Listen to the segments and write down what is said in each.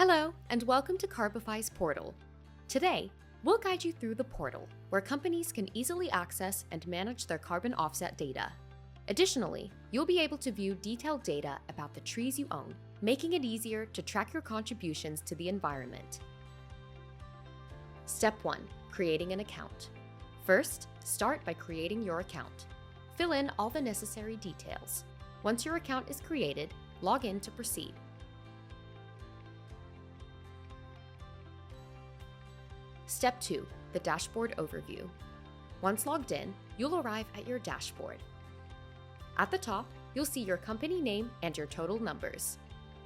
Hello, and welcome to Carbify's portal. Today, we'll guide you through the portal, where companies can easily access and manage their carbon offset data. Additionally, you'll be able to view detailed data about the trees you own, making it easier to track your contributions to the environment. Step 1. Creating an account. First, start by creating your account. Fill in all the necessary details. Once your account is created, log in to proceed. Step 2. The dashboard overview. Once logged in, you'll arrive at your dashboard. At the top, you'll see your company name and your total numbers.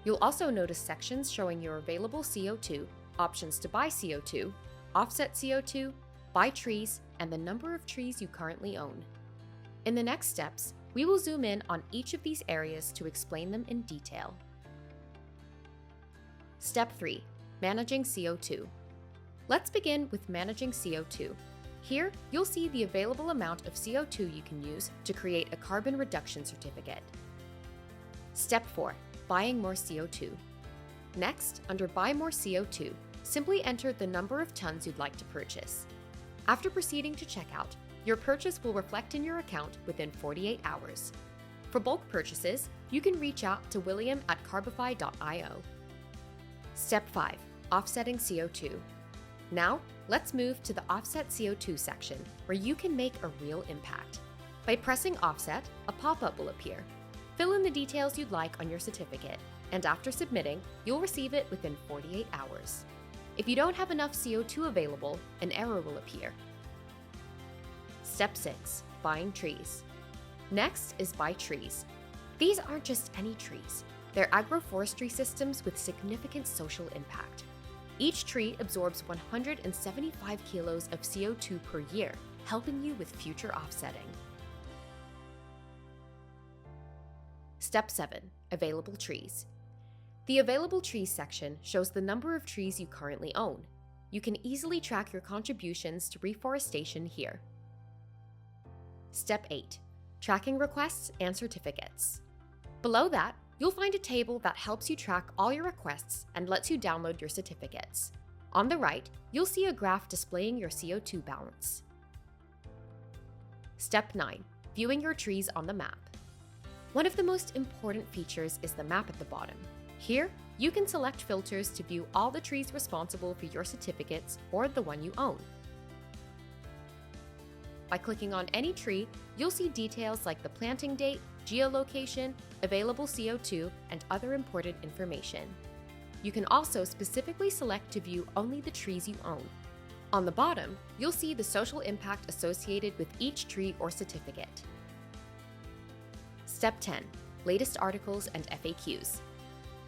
You'll also notice sections showing your available CO2, options to buy CO2, offset CO2, buy trees, and the number of trees you currently own. In the next steps, we will zoom in on each of these areas to explain them in detail. Step 3. Managing CO2. Let's begin with managing CO2. Here, you'll see the available amount of CO2 you can use to create a carbon reduction certificate. Step 4. Buying more CO2. Next, under Buy More CO2, simply enter the number of tons you'd like to purchase. After proceeding to checkout, your purchase will reflect in your account within 48 hours. For bulk purchases, you can reach out to William at carbify.io. Step 5. Offsetting CO2. Now, let's move to the Offset CO2 section, where you can make a real impact. By pressing Offset, a pop-up will appear. Fill in the details you'd like on your certificate, and after submitting, you'll receive it within 48 hours. If you don't have enough CO2 available, an error will appear. Step 6. Buying trees. Next is Buy Trees. These aren't just any trees. They're agroforestry systems with significant social impact. Each tree absorbs 175 kilos of CO2 per year, helping you with future offsetting. Step 7. Available trees. The Available Trees section shows the number of trees you currently own. You can easily track your contributions to reforestation here. Step 8. Tracking requests and certificates. Below that, you'll find a table that helps you track all your requests and lets you download your certificates. On the right, you'll see a graph displaying your CO2 balance. Step 9. Viewing your trees on the map. One of the most important features is the map at the bottom. Here, you can select filters to view all the trees responsible for your certificates or the one you own. By clicking on any tree, you'll see details like the planting date, geolocation, available CO2, and other important information. You can also specifically select to view only the trees you own. On the bottom, you'll see the social impact associated with each tree or certificate. Step 10. Latest articles and FAQs.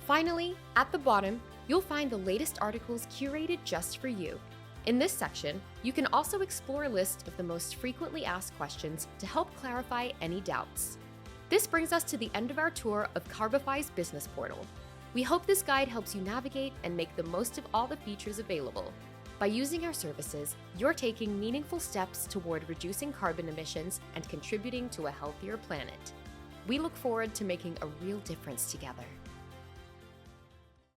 Finally, at the bottom, you'll find the latest articles curated just for you. In this section, you can also explore a list of the most frequently asked questions to help clarify any doubts. This brings us to the end of our tour of Carbify's business portal. We hope this guide helps you navigate and make the most of all the features available. By using our services, you're taking meaningful steps toward reducing carbon emissions and contributing to a healthier planet. We look forward to making a real difference together.